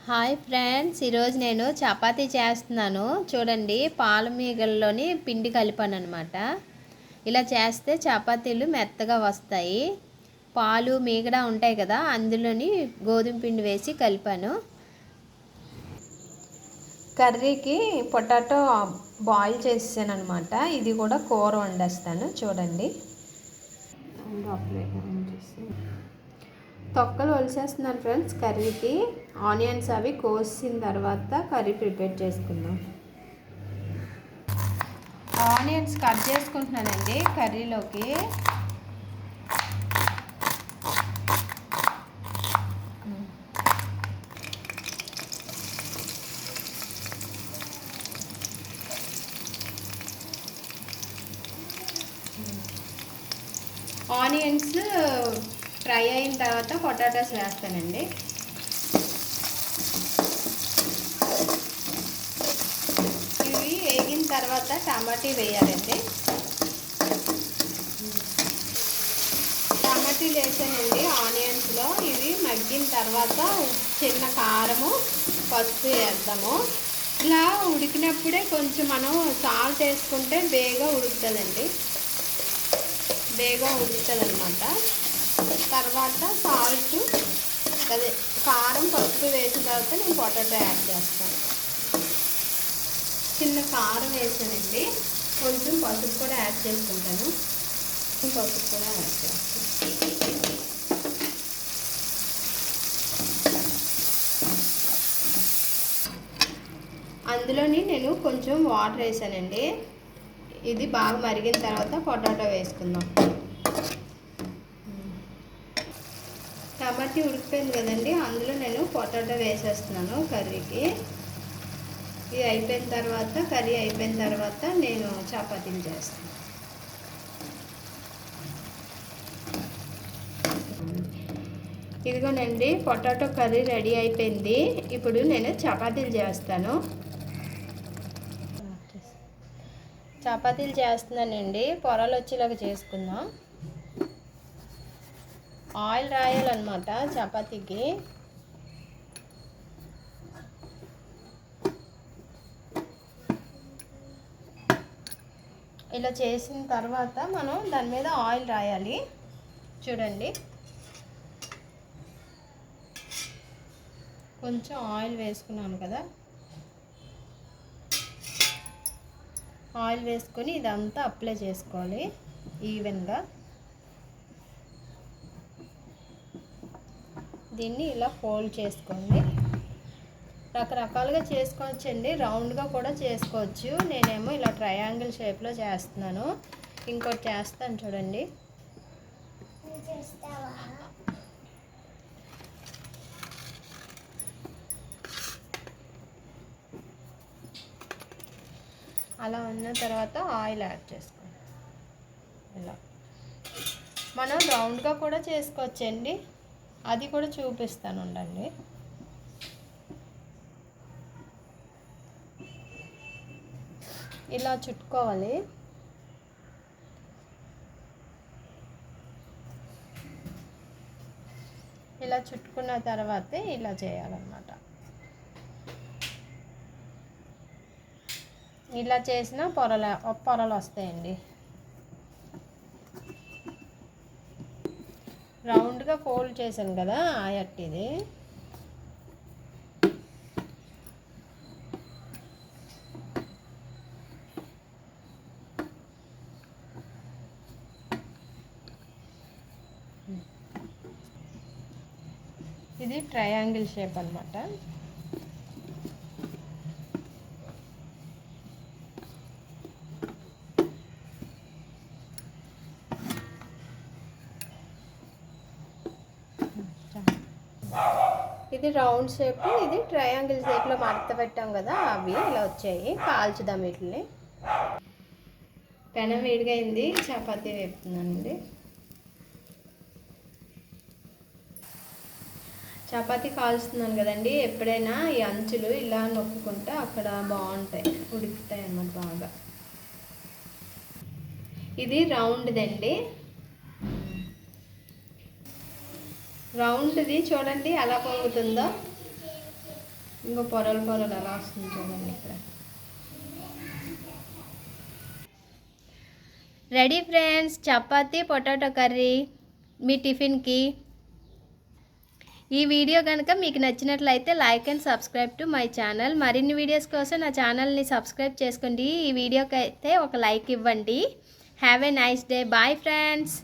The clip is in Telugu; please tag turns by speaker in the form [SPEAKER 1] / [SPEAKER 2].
[SPEAKER 1] హాయ్ ఫ్రెండ్స్, ఈరోజు నేను చపాతీ చేస్తున్నాను. చూడండి, పాల మీగల్లోని పిండి కలిపాను అనమాట. ఇలా చేస్తే చపాతీలు మెత్తగా వస్తాయి. పాలు మీగడ ఉంటాయి కదా, అందులోని గోధుమ పిండి వేసి కలిపాను. కర్రీకి పొటాటో బాయిల్ చేసాను అనమాట. ఇది కూడా కూర వండేస్తాను. చూడండి, తొక్కలు ఒలిసేస్తున్నాను ఫ్రెండ్స్. కర్రీకి ఆనియన్స్ అవి కోసిన తర్వాత కర్రీ ప్రిపేర్ చేసుకుందాం. ఆనియన్స్ కట్ చేసుకుంటున్నానండి కర్రీలోకి. ఆనియన్స్ ఫ్రై అయిన తర్వాత పొటాటోస్ వేస్తానండి. ఇవి వేగిన తర్వాత టమాటీ వేయాలండి. టమాటీలు వేసానండి ఆనియన్స్లో. ఇవి మగ్గిన తర్వాత చిన్న కారము, పసుపు వేద్దాము. ఇలా ఉడికినప్పుడే కొంచెం మనం సాల్ట్ వేసుకుంటే బేగా ఉడుకుతుందండి. బేగా ఉడుకుతుంది అన్నమాట. తర్వాత సాల్ట్, అదే కారం, పసుపు వేసిన తర్వాత నేను పొటాటో యాడ్ చేస్తాను. చిన్న కారం వేసానండి. కొంచెం పసుపు కూడా యాడ్ చేసుకుంటాను. పసుపు కూడా యాడ్ చేస్తాను. అందులోని నేను కొంచెం వాటర్ వేసానండి. ఇది బాగా మరిగిన తర్వాత పొటాటో వేసుకుందాం. టమాటీ ఉడికిపోయింది కదండి, అందులో నేను పొటాటో వేసేస్తున్నాను కర్రీకి. ఇది అయిపోయిన తర్వాత, కర్రీ అయిపోయిన తర్వాత నేను చపాతీలు చేస్తాను. ఇదిగోనండి, పొటాటో కర్రీ రెడీ అయిపోయింది. ఇప్పుడు నేను చపాతీలు చేస్తాను. చపాతీలు చేస్తున్నానండి. పొరలు వచ్చేలాగా చేసుకుందాం. ఆయిల్ రాయాలన్నమాట చపాతీకి. ఇలా చేసిన తర్వాత మనం దాని మీద ఆయిల్ రాయాలి. చూడండి, కొంచెం ఆయిల్ వేసుకున్నాను కదా. ఆయిల్ వేసుకొని ఇదంతా అప్లై చేసుకోవాలి ఈవెన్గా. దీన్ని ఇలా ఫోల్డ్ చేసుకోండి. రకరకాలుగా చేసుకోవచ్చండి. రౌండ్గా కూడా చేసుకోవచ్చు. నేనేమో ఇలా ట్రయాంగిల్ షేప్లో చేస్తున్నాను. ఇంకోటి చేస్తాను చూడండి. అలా ఉన్న తర్వాత ఆయిల్ యాడ్ చేసుకోండి. ఇలా మనం రౌండ్గా కూడా చేసుకోవచ్చండి. అది కూడా చూపిస్తాను ఉండండి. ఇలా చుట్టుకోవాలి. ఇలా చుట్టుకున్న తర్వాతే ఇలా చేయాలన్నమాట. ఇలా చేసిన పొరలు వస్తాయండి. రౌండ్గా ఫోల్డ్ చేశాను కదా, ఆయట్టిది. ఇది ట్రయాంగిల్ షేప్ అన్నమాట. ఇది రౌండ్ షేప్, ఇది ట్రయాంగిల్ షేప్లో మడత పెట్టాం కదా, అవి ఇలా వచ్చాయి. కాల్చుదాం వీటిని. పెనం వేడిగా అయింది. చపాతీ వేపుతున్నానండి. చపాతీ కాల్చుతున్నాను కదండి. ఎప్పుడైనా ఈ అంచులు ఇలా నొక్కుకుంటే అక్కడ బాగుంటాయి, ఉడుకుతాయి అన్నమాట బాగా. ఇది రౌండ్దండి. రౌండ్ది చూడండి ఎలా పొంగుతుందో. ఇంకో పొరలు పొరలు అలా వస్తుంది చూడండి ఇక్కడ. Ready friends, chapati potato curry మీ టిఫిన్కి. ఈ వీడియో కనుక మీకు నచ్చినట్లయితే like and subscribe to my channel. మరిన్ని వీడియోస్ కోసం నా ఛానల్ని సబ్స్క్రైబ్ చేసుకోండి. ఈ వీడియోకి అయితే ఒక లైక్ ఇవ్వండి. Have a nice day. Bye friends.